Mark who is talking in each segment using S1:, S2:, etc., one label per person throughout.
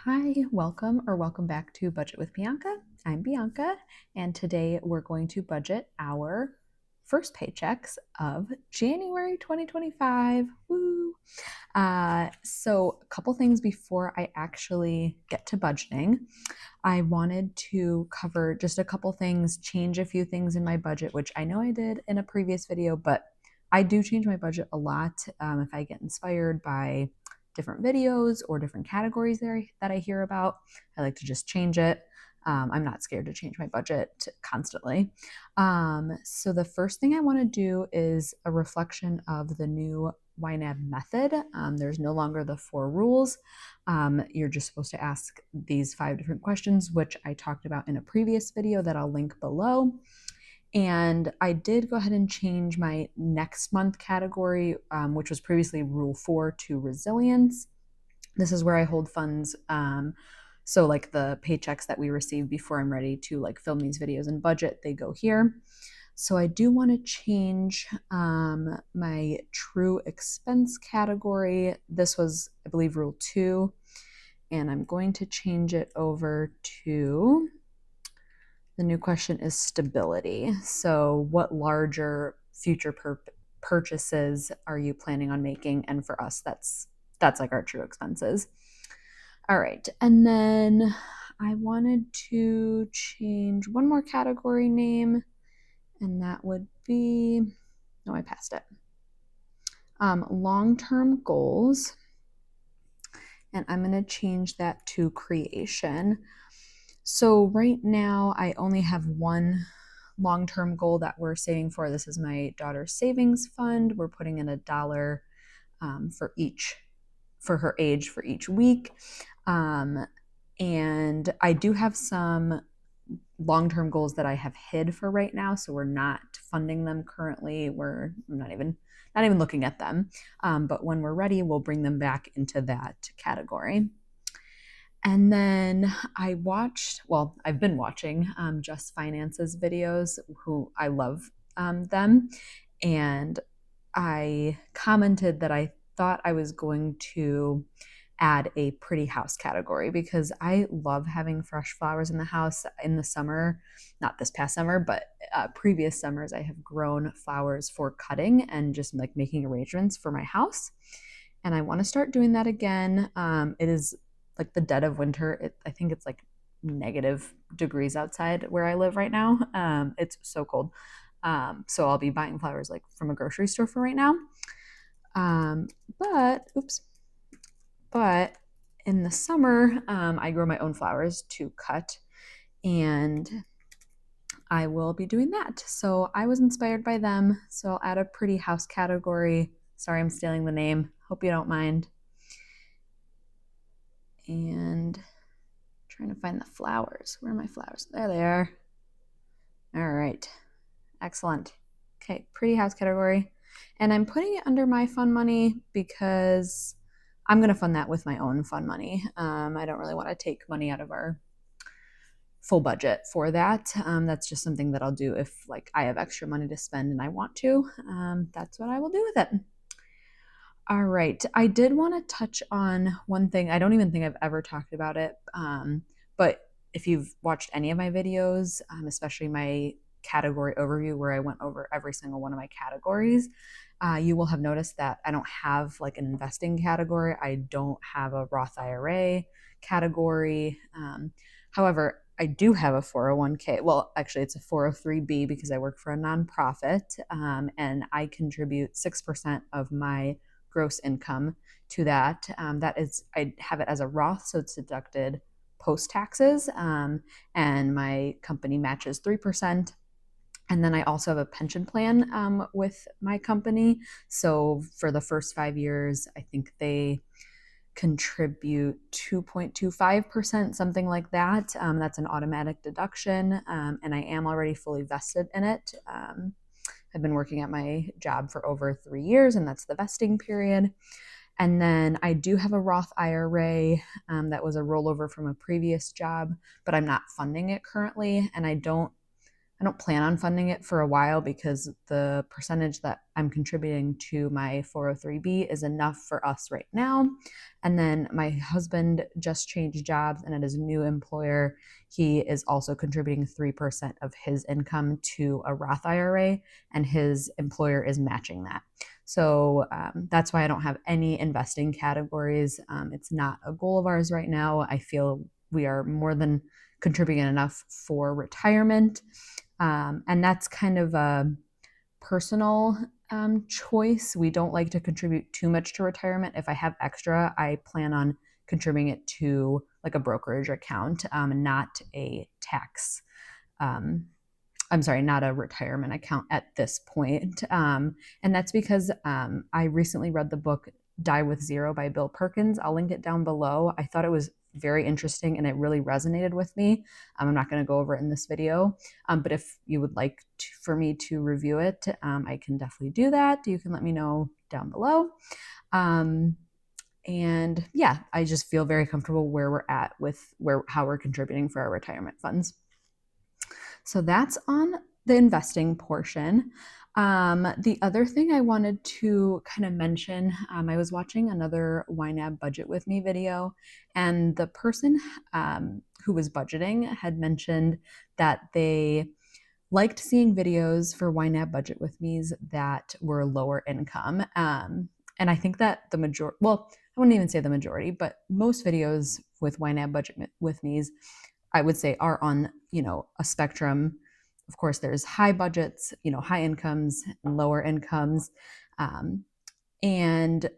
S1: Hi, welcome back to Budget with Bianca. I'm Bianca, and today we're going to budget our first paychecks of January 2025. Woo! So a couple things before I actually get to budgeting. I wanted to cover just a couple things, change a few things in my budget, which I know I did in a previous video, but I do change my budget a lot if I get inspired by different videos or different categories that I hear about. I like to just change it. I'm not scared to change my budget constantly. So the first thing I want to do is a reflection of the new YNAB method. There's no longer the 4 rules. You're just supposed to ask these 5 different questions, which I talked about in a previous video that I'll link below. And I did go ahead and change my next month category, which was previously Rule 4, to resilience. This is where I hold funds. So like the paychecks that we receive before I'm ready to like film these videos and budget, they go here. So I do want to change my true expense category. This was, I believe, Rule 2. And I'm going to change it over to, the new question is stability. So what larger future purchases are you planning on making? And for us, that's like our true expenses. All right. And then I wanted to change one more category name, and that would be, no, I passed it. Long-term goals. And I'm going to change that to creation. So right now I only have one long-term goal that we're saving for. This is my daughter's savings fund. We're putting in $1 for her age for each week. And I do have some long-term goals that I have hid for right now, so we're not funding them currently. We're not even looking at them. But when we're ready, we'll bring them back into that category. And then I've been watching Just Finance's videos, who I love them. And I commented that I thought I was going to add a pretty house category because I love having fresh flowers in the house in the summer. Not this past summer, but previous summers, I have grown flowers for cutting and just like making arrangements for my house. And I want to start doing that again. It is like the dead of winter. I think it's like negative degrees outside where I live right now. It's so cold. So I'll be buying flowers like from a grocery store for right now. But in the summer, I grow my own flowers to cut, and I will be doing that. So I was inspired by them. So I'll add a pretty house category. Sorry, I'm stealing the name. Hope you don't mind. And trying to find the flowers. Where are my flowers? There they are. All right. Excellent. Okay, pretty house category. And I'm putting it under my fund money because I'm going to fund that with my own fund money. I don't really want to take money out of our full budget for that. That's just something that I'll do if like I have extra money to spend and I want to. That's what I will do with it. All right. I did want to touch on one thing. I don't even think I've ever talked about it. But if you've watched any of my videos, especially my category overview where I went over every single one of my categories, you will have noticed that I don't have like an investing category. I don't have a Roth IRA category. However, I do have a 401k. Well, actually, it's a 403b because I work for a nonprofit, and I contribute 6% of my gross income to that. That is, I have it as a Roth, so it's deducted post taxes, and my company matches 3%. And then I also have a pension plan with my company. So for the first 5 years, I think they contribute 2.25%, something like that. That's an automatic deduction, and I am already fully vested in it. I've been working at my job for over 3 years, and that's the vesting period. And then I do have a Roth IRA that was a rollover from a previous job, but I'm not funding it currently, and I'm I don't plan on funding it for a while because the percentage that I'm contributing to my 403B is enough for us right now. And then my husband just changed jobs, and at his new employer, he is also contributing 3% of his income to a Roth IRA, and his employer is matching that. So that's why I don't have any investing categories. It's not a goal of ours right now. I feel we are more than contributing enough for retirement. And that's kind of a personal choice. We don't like to contribute too much to retirement. If I have extra, I plan on contributing it to like a brokerage account, not a tax. I'm sorry, not a retirement account at this point. And that's because I recently read the book Die with Zero by Bill Perkins. I'll link it down below. I thought it was very interesting and it really resonated with me. I'm not going to go over it in this video, but if you would like for me to review it, I can definitely do that. You can let me know down below. And yeah, I just feel very comfortable where we're at with how we're contributing for our retirement funds. So that's on the investing portion. The other thing I wanted to kind of mention, I was watching another YNAB Budget with Me video, and the person who was budgeting had mentioned that they liked seeing videos for YNAB Budget with Me's that were lower income. And I think that the majority, well, I wouldn't even say the majority, but most videos with YNAB Budget with Me's, I would say, are on, a spectrum. Of course, there's high budgets, high incomes and lower incomes. And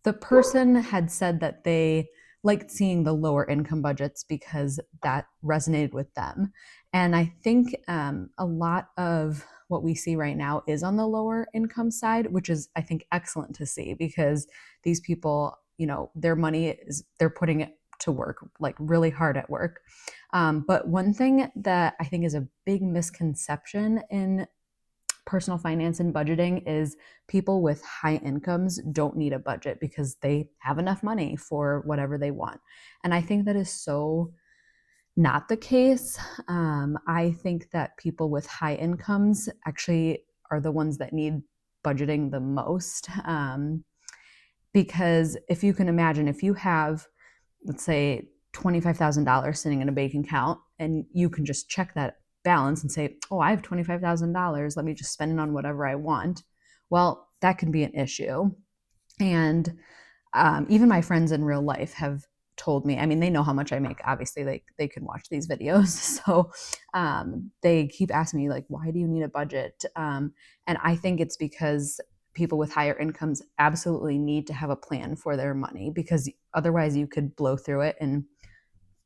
S1: the person had said that they liked seeing the lower income budgets because that resonated with them. And I think a lot of what we see right now is on the lower income side, which is, I think, excellent to see, because these people, their money they're putting it to work, like really hard at work. But one thing that I think is a big misconception in personal finance and budgeting is people with high incomes don't need a budget because they have enough money for whatever they want. And I think that is so not the case. I think that people with high incomes actually are the ones that need budgeting the most. Because if you can imagine, if you have, let's say, $25,000 sitting in a bank account, and you can just check that balance and say, oh, I have $25,000, let me just spend it on whatever I want. Well, that can be an issue. And even my friends in real life have told me, I mean, they know how much I make. Obviously, they can watch these videos. So they keep asking me, like, why do you need a budget? And I think it's because people with higher incomes absolutely need to have a plan for their money, because otherwise you could blow through it in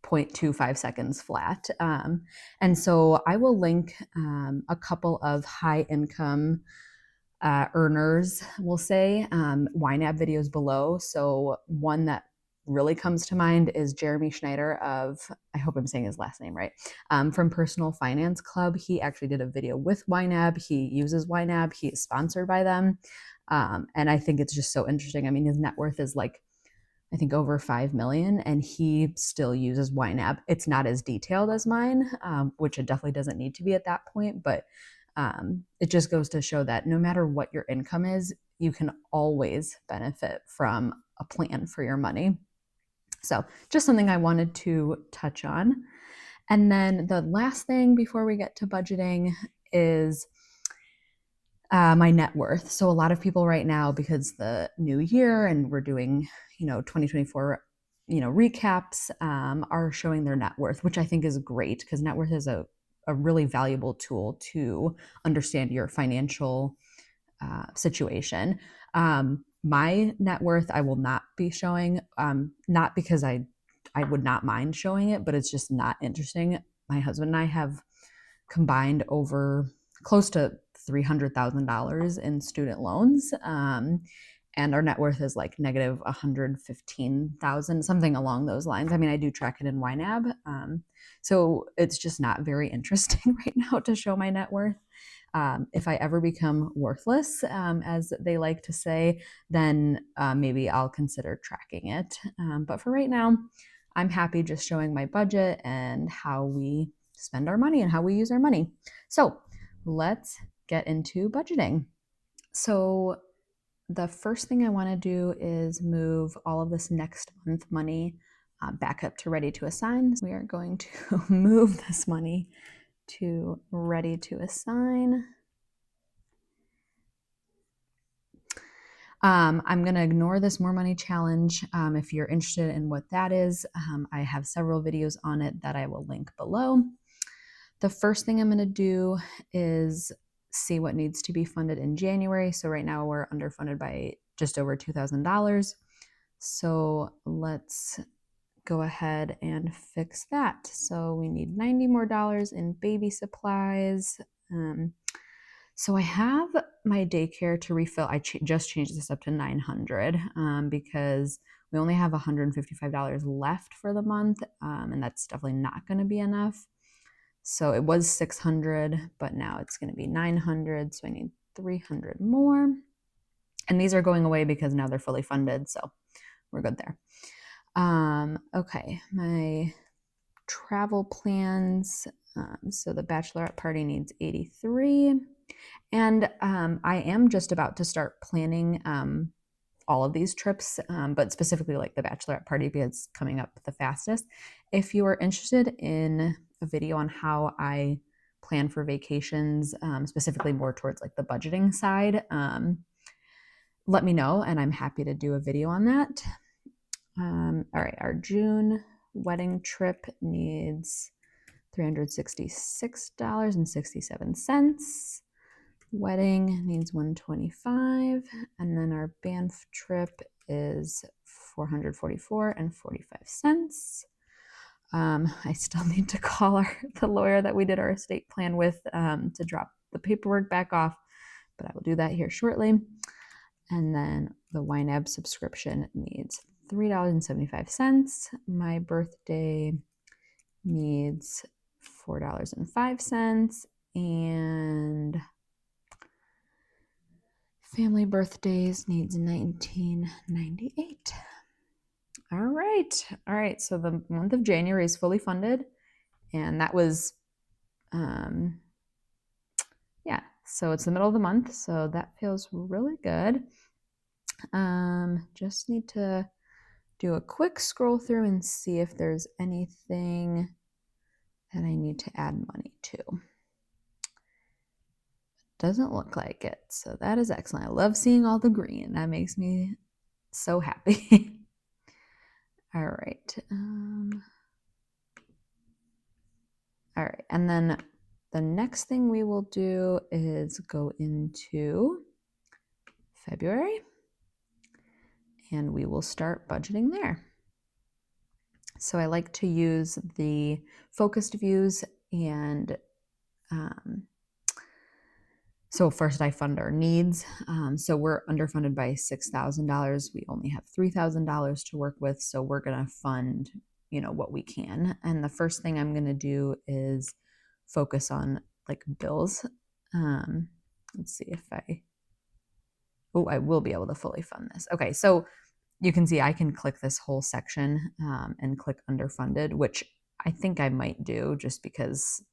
S1: 0.25 seconds flat. And so I will link a couple of high income earners, we'll say, YNAB videos below. So one that really comes to mind is Jeremy Schneider of, I hope I'm saying his last name right, from Personal Finance Club. He actually did a video with YNAB. He uses YNAB. He is sponsored by them. And I think it's just so interesting. I mean, his net worth is like, I think, over 5 million, and he still uses YNAB. It's not as detailed as mine, which it definitely doesn't need to be at that point, but it just goes to show that no matter what your income is, you can always benefit from a plan for your money. So just something I wanted to touch on. And then the last thing before we get to budgeting is my net worth. So a lot of people right now, because the new year and we're doing, 2024, recaps, are showing their net worth, which I think is great, because net worth is a really valuable tool to understand your financial situation. My net worth, I will not be showing, not because I would not mind showing it, but it's just not interesting. My husband and I have combined over close to $300,000 in student loans. And our net worth is like negative 115,000, something along those lines. I mean, I do track it in YNAB. So it's just not very interesting right now to show my net worth. If I ever become worthless, as they like to say, then maybe I'll consider tracking it. But for right now, I'm happy just showing my budget and how we spend our money and how we use our money. So let's get into budgeting. So the first thing I want to do is move all of this next month money back up to ready to assign. We are going to move this money to ready to assign. I'm going to ignore this more money challenge. If you're interested in what that is, I have several videos on it that I will link below. The first thing I'm going to do is see what needs to be funded in January. So right now we're underfunded by just over $2,000. So let's go ahead and fix that. So we need $90 more in baby supplies. So I have my daycare to refill. I just changed this up to $900 because we only have $155 left for the month, and that's definitely not going to be enough. So it was $600, but now it's going to be $900. So I need $300 more. And these are going away because now they're fully funded. So we're good there. Okay, my travel plans. So the bachelorette party needs $83. And I am just about to start planning all of these trips, but specifically like the bachelorette party because it's coming up the fastest. If you are interested in a video on how I plan for vacations, specifically more towards like the budgeting side, let me know and I'm happy to do a video on that. All right, our June wedding trip needs $366.67. Wedding needs $125, and then our Banff trip is $444.45. I still need to call the lawyer that we did our estate plan with to drop the paperwork back off, but I will do that here shortly. And then the YNAB subscription needs $3.75. My birthday needs $4.05, and family birthdays needs $19.98. All right. So the month of January is fully funded, and that was, so it's the middle of the month, so that feels really good. Just need to do a quick scroll through and see if there's anything that I need to add money to. Doesn't look like it, so that is excellent. I love seeing all the green. That makes me so happy. All right. All right, and then the next thing we will do is go into February, and we will start budgeting there. So I like to use the focused views, and so first I fund our needs. So we're underfunded by $6,000. We only have $3,000 to work with, so we're gonna fund, what we can. And the first thing I'm gonna do is focus on like bills. Let's see if I will be able to fully fund this. Okay, so you can see I can click this whole section and click underfunded, which I think I might do just because,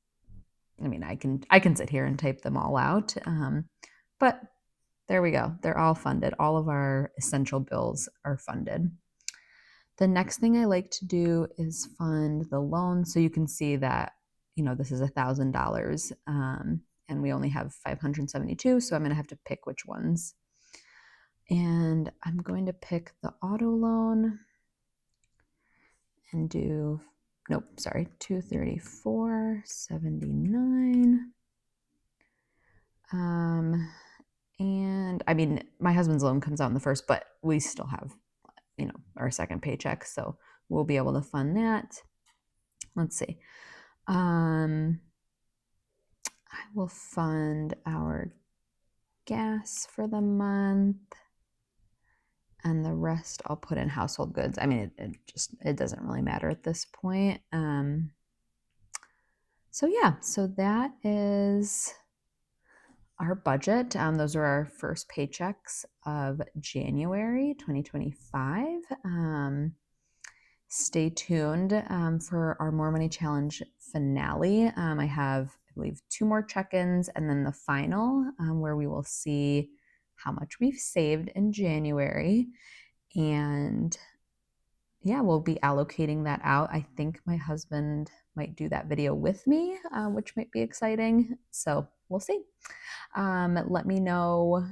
S1: I can sit here and type them all out. But there we go. They're all funded. All of our essential bills are funded. The next thing I like to do is fund the loan. So you can see that, this is $1,000 and we only have 572. So I'm going to have to pick which ones. And I'm going to pick the auto loan and do, $234.79. And my husband's loan comes out in the first, but we still have, our second paycheck, so we'll be able to fund that. Let's see. I will fund our gas for the month, and the rest I'll put in household goods. It doesn't really matter at this point. So that is our budget. Those are our first paychecks of January 2025. Stay tuned for our More Money Challenge finale. I have, I believe, 2 more check-ins and then the final where we will see how much we've saved in January. And yeah, we'll be allocating that out. I think my husband might do that video with me, which might be exciting. So we'll see. Let me know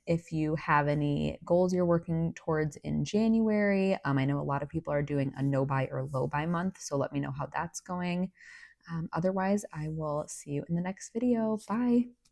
S1: if you have any goals you're working towards in January. I know a lot of people are doing a no buy or low buy month, so let me know how that's going. Otherwise, I will see you in the next video. Bye.